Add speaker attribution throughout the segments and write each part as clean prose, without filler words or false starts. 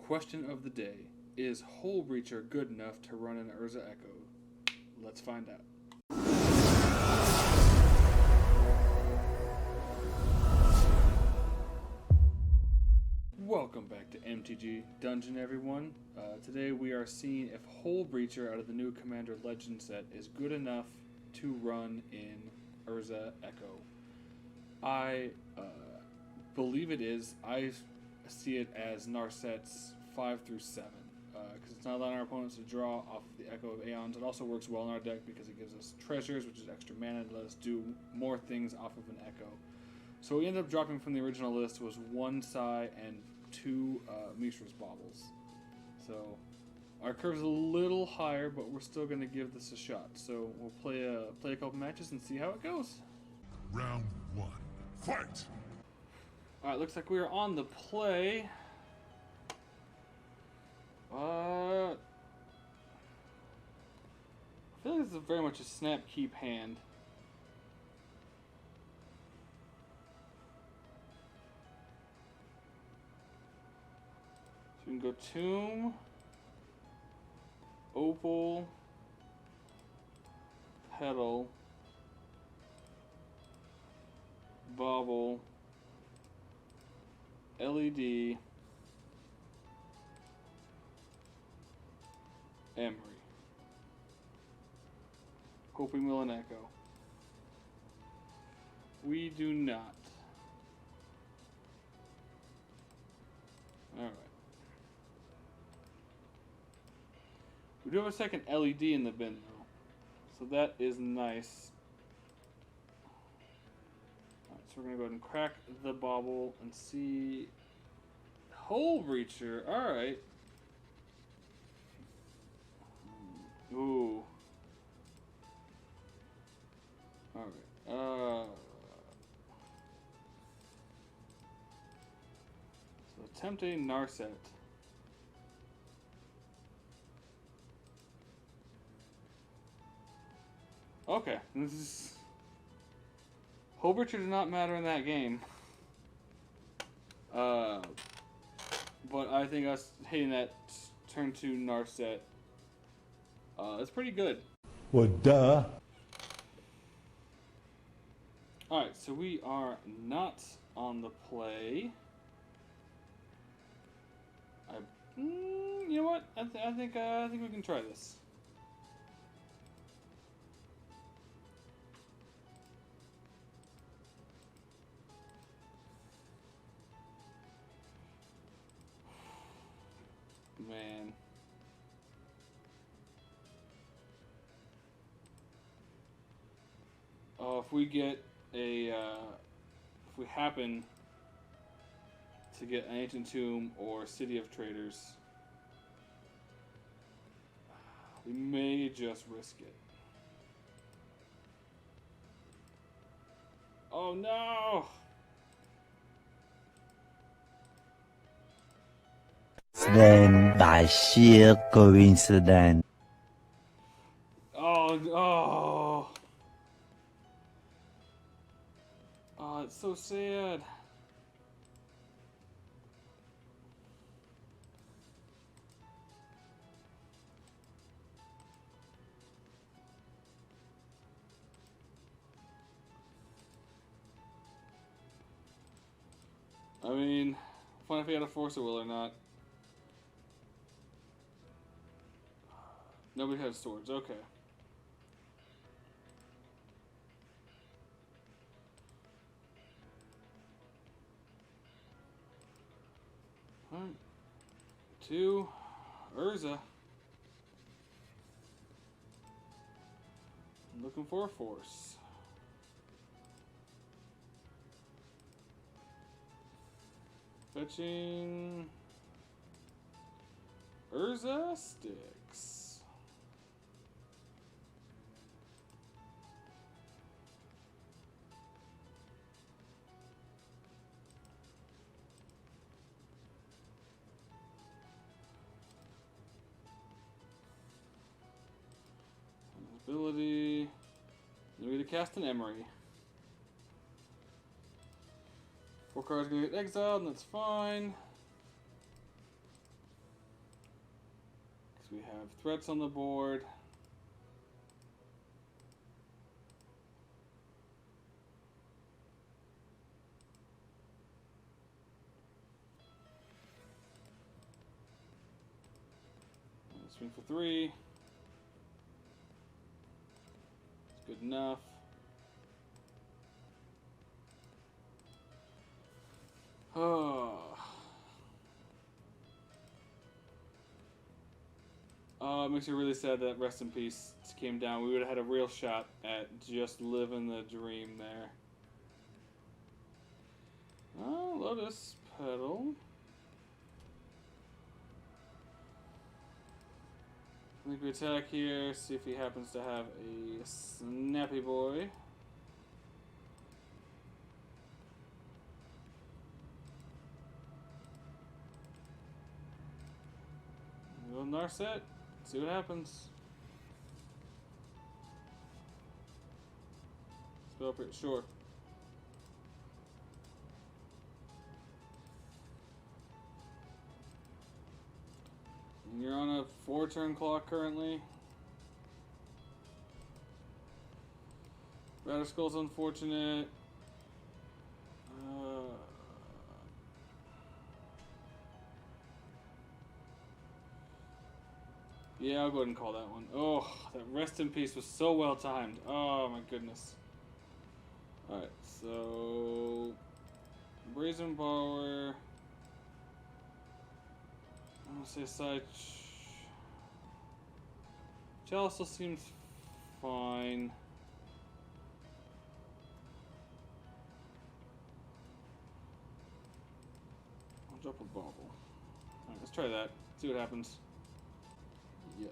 Speaker 1: Question of the day. Is Hullbreacher good enough to run an Urza Echo? Let's find out. Welcome back to MTG Dungeon, everyone. Today we are seeing if Hullbreacher out of the new Commander Legend set is good enough to run in Urza Echo. I believe it is. I see it as Narsets 5 through 7 because it's not allowing our opponents to draw off of the Echo of Aeons. It also works well in our deck because it gives us treasures, which is extra mana to let us do more things off of an Echo. So we ended up dropping from the original list was 1 Sai and 2 Mishra's Baubles. So our curve's a little higher, but we're still going to give this a shot. So we'll play a couple matches and see how it goes.
Speaker 2: Round 1, fight!
Speaker 1: Alright, looks like we are on the play. I feel like this is very much a snap keep hand. So we can go Tomb, Opal, Petal, Bauble, LED, Emery. Hoping we'll an Echo. We do not. Alright. We do have a second LED in the bin though. So that is nice. Alright, so we're gonna go ahead and crack the Bauble and see Hullbreacher. Alright. Ooh. Alright. So attempting Narset. Okay. This is Hullbreacher does not matter in that game. But I think us hitting that turn 2 Narset it's pretty good.
Speaker 2: Well, duh.
Speaker 1: Alright, so we are not on the play. You know what? I think we can try this. Man. Oh, if we get a, if we happen to get an Ancient Tomb or City of Traders, we may just risk it. Oh no!
Speaker 3: Then by sheer coincidence.
Speaker 1: Oh, it's so sad. I mean, fun if he had a Force of Will or not. Nobody has swords, okay. Alright. 2 Urza. I'm looking for a Force. Fetching Urza Sticks. Ability. I'm going to cast an Emery. 4 cards gonna get exiled, and that's fine. So we have threats on the board. Swing for 3. It's good enough. Oh. It makes me really sad that Rest in Peace came down. We would have had a real shot at just living the dream there. Oh, Lotus Petal. I think we attack here, see if he happens to have a Snappy Boy. We'll Narset, see what happens. Spell Print, sure. And you're on a 4-turn clock currently. Skull's unfortunate. Yeah, I'll go ahead and call that one. Oh, that Rest in Peace was so well timed. Oh my goodness. Alright, so Brazen Borrower. I'm gonna say side. Chalice still seems fine. I'll drop a bauble. Alright, let's try that. See what happens. Yes.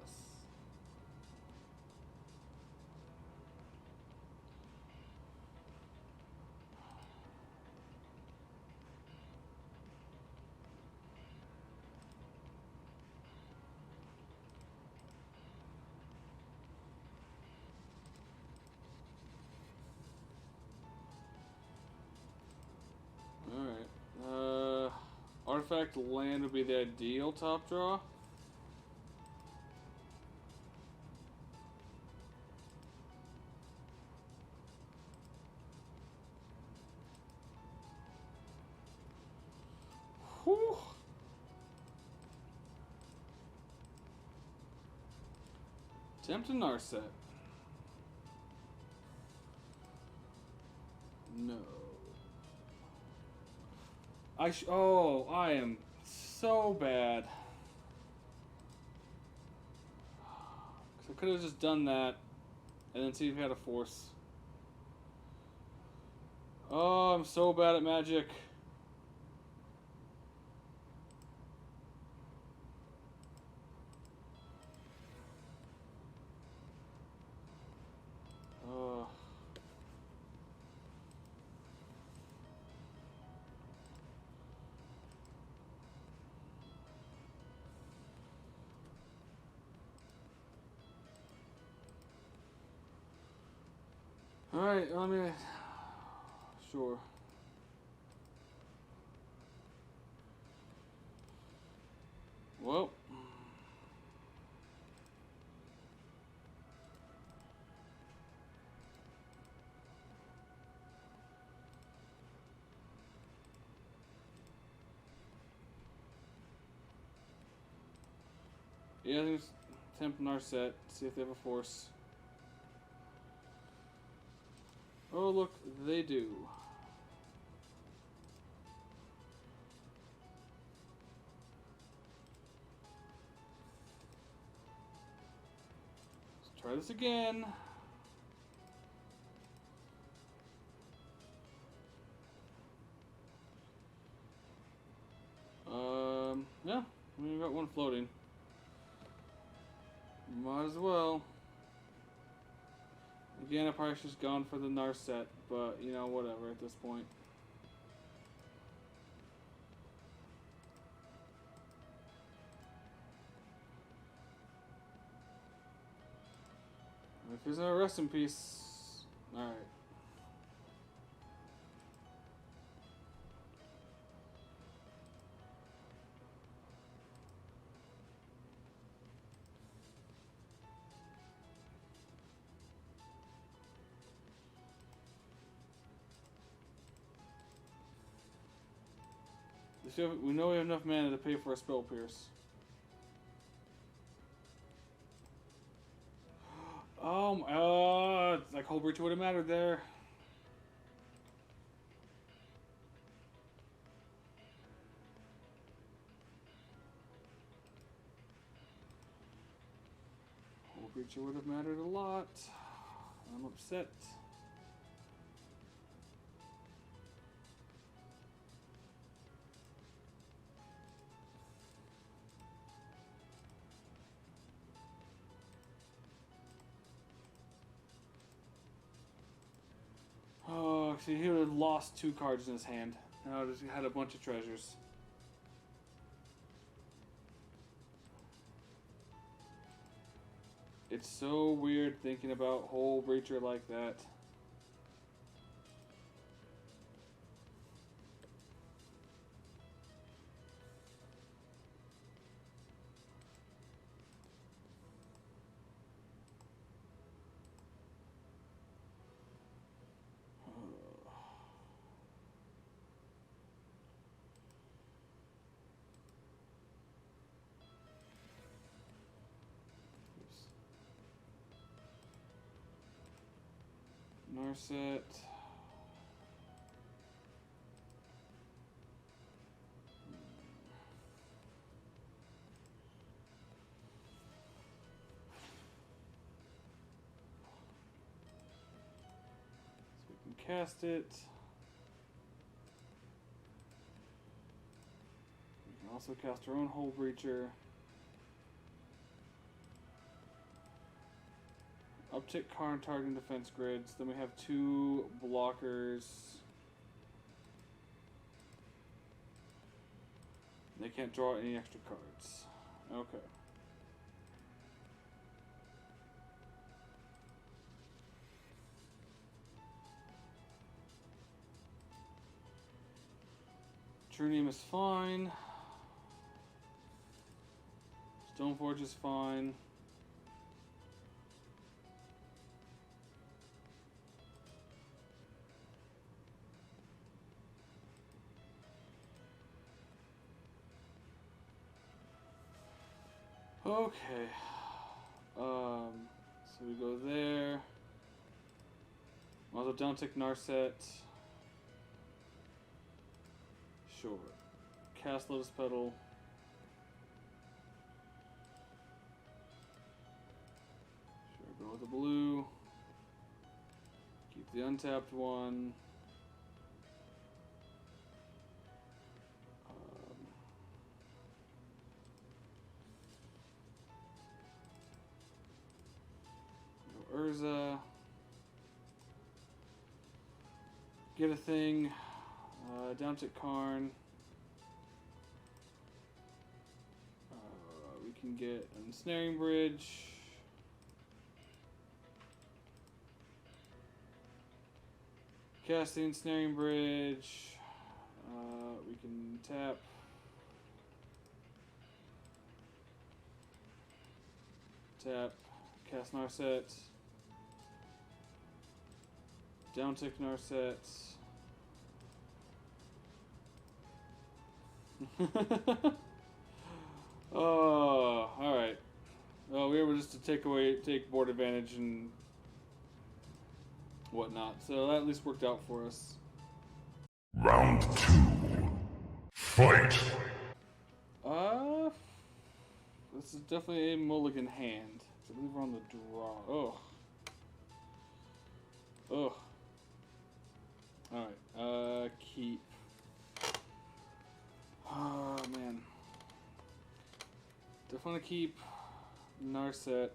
Speaker 1: Alright. Artifact land would be the ideal top draw. Whew. Attempt to Narset. No. I am so bad. Cause I could have just done that, and then see if we had a force. Oh, I'm so bad at Magic. Alright, let me... Sure. Well... Yeah, I think it's attempt Narset, see if they have a force. Oh, look, they do. Let's try this again. Yeah, we've got one floating. Might as well. Again, I probably should have gone for the Narset, but, you know, whatever at this point. If there's no Rest in Peace... Alright. we know we have enough mana to pay for a Spell Pierce. Like Hullbreacher would have mattered there. Hullbreacher would have mattered a lot. I'm upset. Oh, see, he would have lost 2 cards in his hand. Now he just had a bunch of treasures. It's so weird thinking about Hullbreacher like that. Narset. So we can cast it. We can also cast our own Hullbreacher. Uptick Karn targeting defense grids. Then we have 2 blockers. They can't draw any extra cards. Okay. True Name is fine. Stoneforge is fine. Okay. So we go there. Also downtick Narset. Sure. Cast Lotus Petal. Sure, go with the blue. Keep the untapped one. Urza. Get a thing. Down to Karn. We can get an Ensnaring Bridge. Cast the Ensnaring Bridge. We can tap. Tap. Cast Narset. Downtick Narset. Oh, alright. Well, we were able just to take board advantage and whatnot. So that at least worked out for us.
Speaker 2: Round 2. Fight!
Speaker 1: This is definitely a mulligan hand. I believe we're on the draw. Ugh. Alright, keep. Oh, man. Definitely want to keep Narset.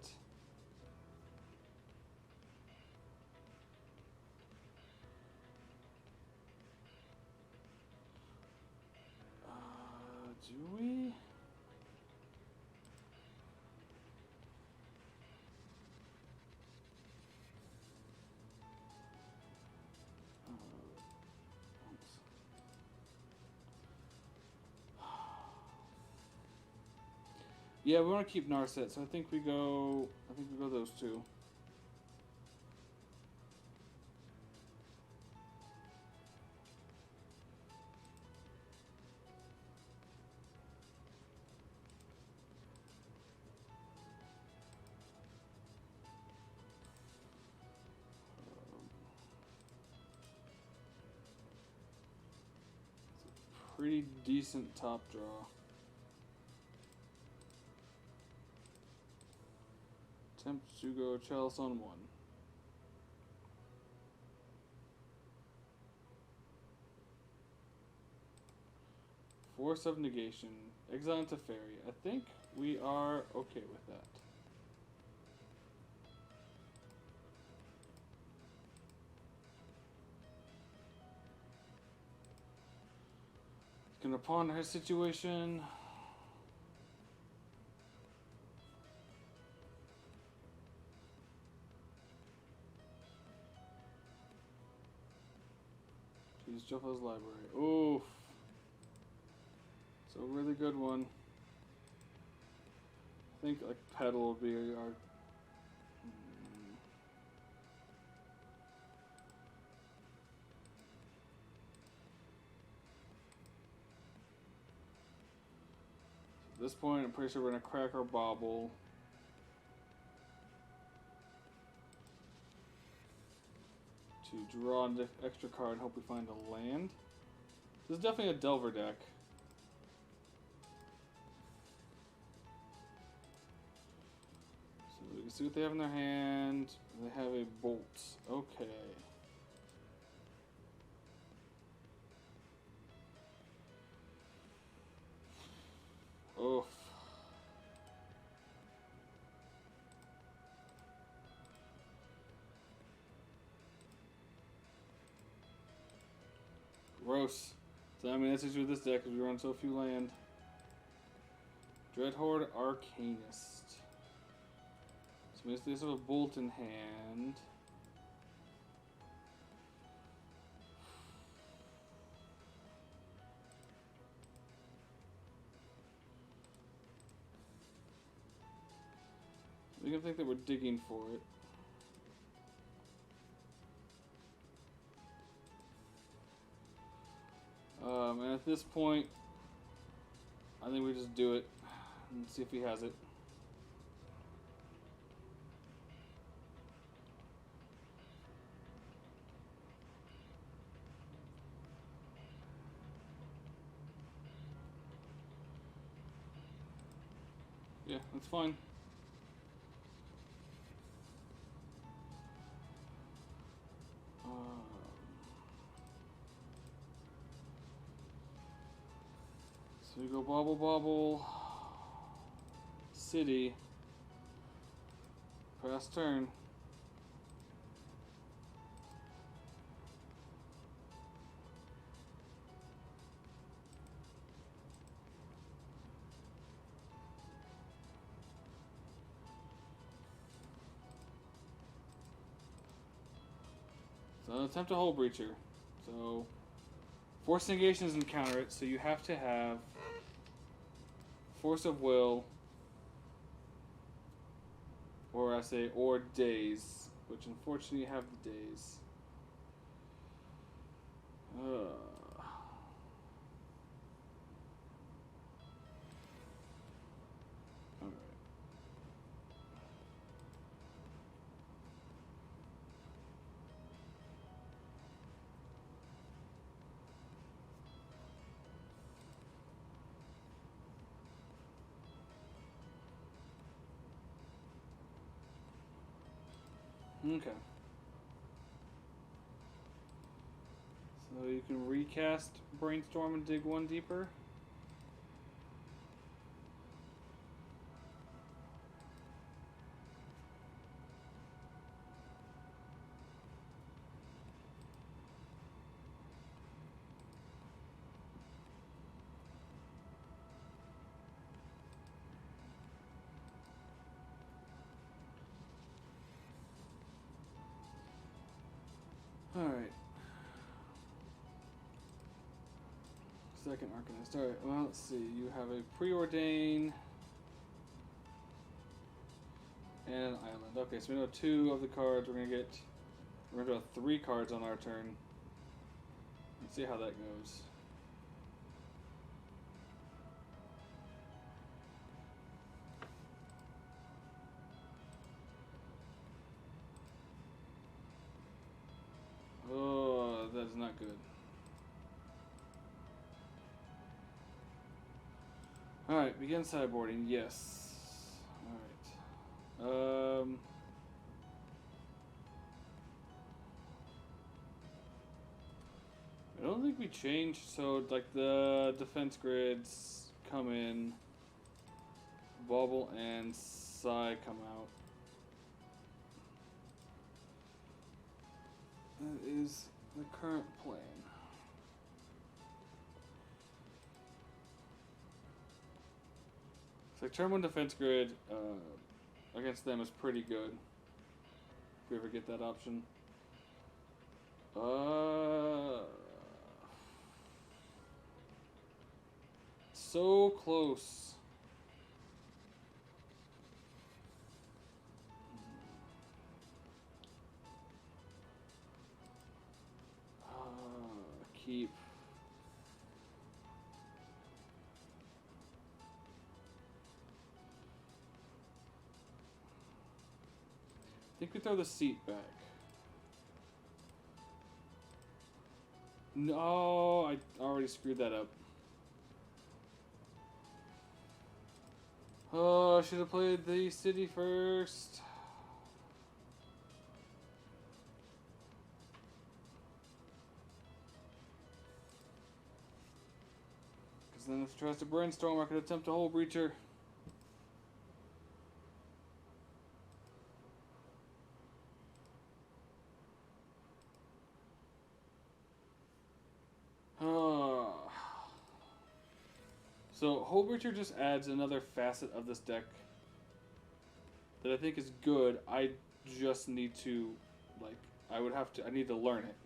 Speaker 1: Do we? Yeah, we want to keep Narset, so I think we go those 2. pretty decent top draw. Attempt to go Chalice on 1. Force of Negation. Exile into Fairy. I think we are okay with that. Gonna ponder his situation. He's Juffa's Library. Oof. It's a really good one. I think like Petal will be our. At this point, I'm pretty sure we're gonna crack our bobble. To draw an extra card and hope we find a land. This is definitely a Delver deck. So we can see what they have in their hand. They have a Bolt. Okay. Oof. Gross. So I mean that's issue with this deck because we run so few land. Dreadhorde Arcanist. So we just have a Bolt in hand. We can think that we're digging for it. And at this point, I think we just do it and see if he has it. Yeah, that's fine. So we go Bobble Bobble. City. Pass turn. So attempt a Hullbreacher. So Force Negation doesn't counter it, so you have to have Force of Will, or I say, or Daze, which unfortunately you have the Daze. Alright. Okay. So you can recast Brainstorm and dig one deeper. Alright. Second Arcanist. Alright, well, let's see. You have a Preordain and an Island. Okay, so we know 2 of the cards. We're gonna draw 3 cards on our turn. Let's see how that goes. Oh, that is not good. Alright, begin sideboarding, yes. Alright. I don't think we changed, so like the defense grids come in, Bubble and Psy come out. That is the current plan. So turn 1 defense grid against them is pretty good. If we ever get that option. So close. Keep. I think we throw the seat back. No, I already screwed that up. Oh, I should have played the city first. Because then if it tries to brainstorm, I could attempt a Hullbreacher. So Hullbreacher just adds another facet of this deck that I think is good. I just need to, like, I need to learn it.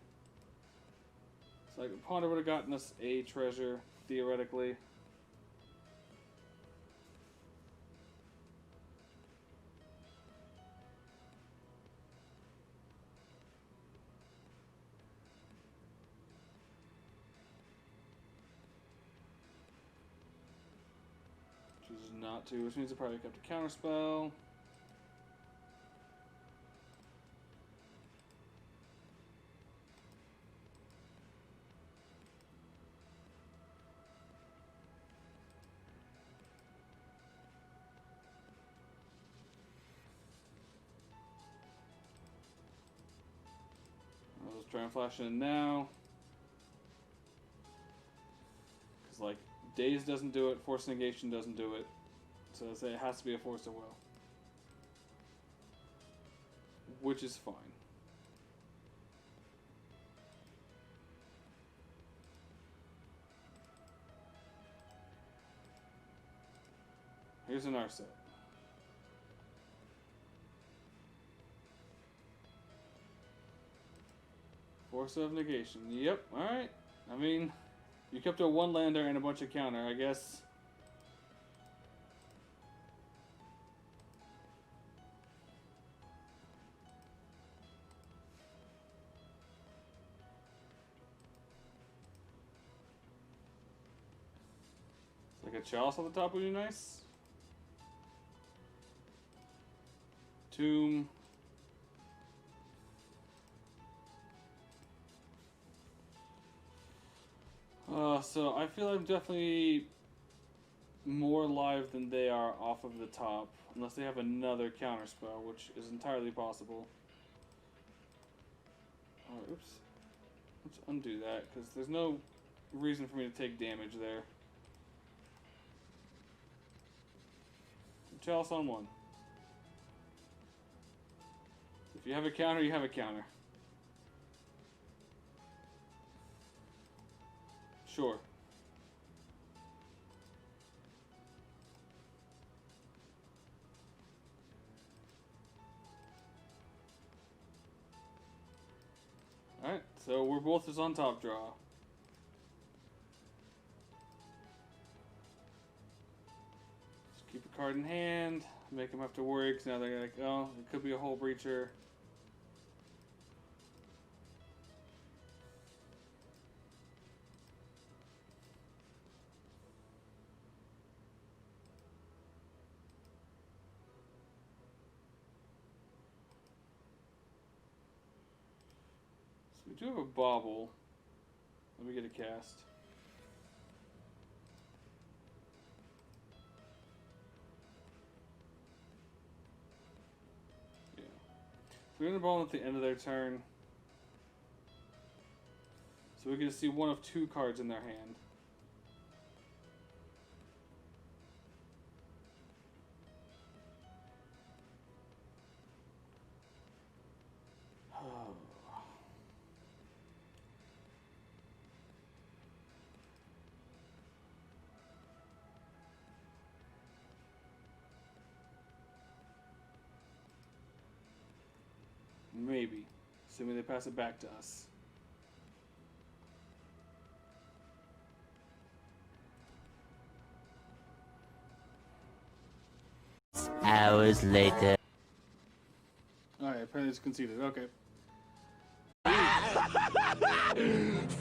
Speaker 1: So like, Ponder would have gotten us a treasure, theoretically. Chooses not to, which means it probably kept a counterspell. I'll just try and flash in now. Because, like, Daze doesn't do it, Force Negation doesn't do it. So I say it has to be a Force of Will. Which is fine. Here's an Arset. Force of Negation. Yep, alright. I mean, you kept a 1-lander and a bunch of counter, I guess. It's like a Chalice on the top would be nice. Tomb. So I feel I'm definitely more live than they are off of the top, unless they have another counterspell, which is entirely possible. Oh, oops. Let's undo that, because there's no reason for me to take damage there. Chalice on 1. If you have a counter, you have a counter. Sure. Alright, so we're both just on top draw. Just keep a card in hand, make them have to worry, because now they're like, oh, it could be a Hullbreacher. We do have a bauble. Let me get a cast. We're in the ball at the end of their turn. So we're going to see one of two cards in their hand. Maybe. Assuming they pass it back to us.
Speaker 3: Hours later.
Speaker 1: Alright, apparently it's conceded. Okay.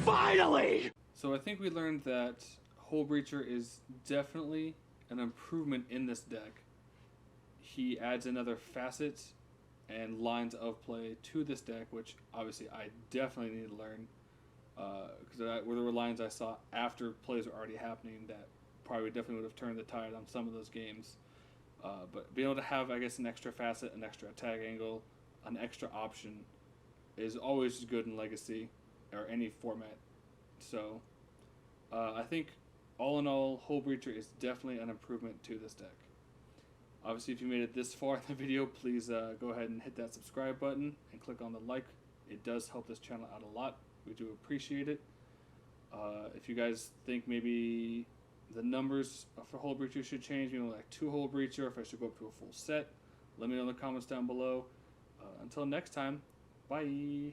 Speaker 4: Finally!
Speaker 1: So I think we learned that Hullbreacher is definitely an improvement in this deck. He adds another facet and lines of play to this deck, which obviously I definitely need to learn. Because there were lines I saw after plays were already happening that probably definitely would have turned the tide on some of those games. But being able to have, I guess, an extra facet, an extra attack angle, an extra option is always good in Legacy or any format. So I think all in all, Hullbreacher is definitely an improvement to this deck. Obviously, if you made it this far in the video, please go ahead and hit that subscribe button and click on the like. It does help this channel out a lot. We do appreciate it. If you guys think maybe the numbers for Hullbreacher should change, like 2 Hullbreacher, if I should go up to a full set, let me know in the comments down below. Until next time, bye!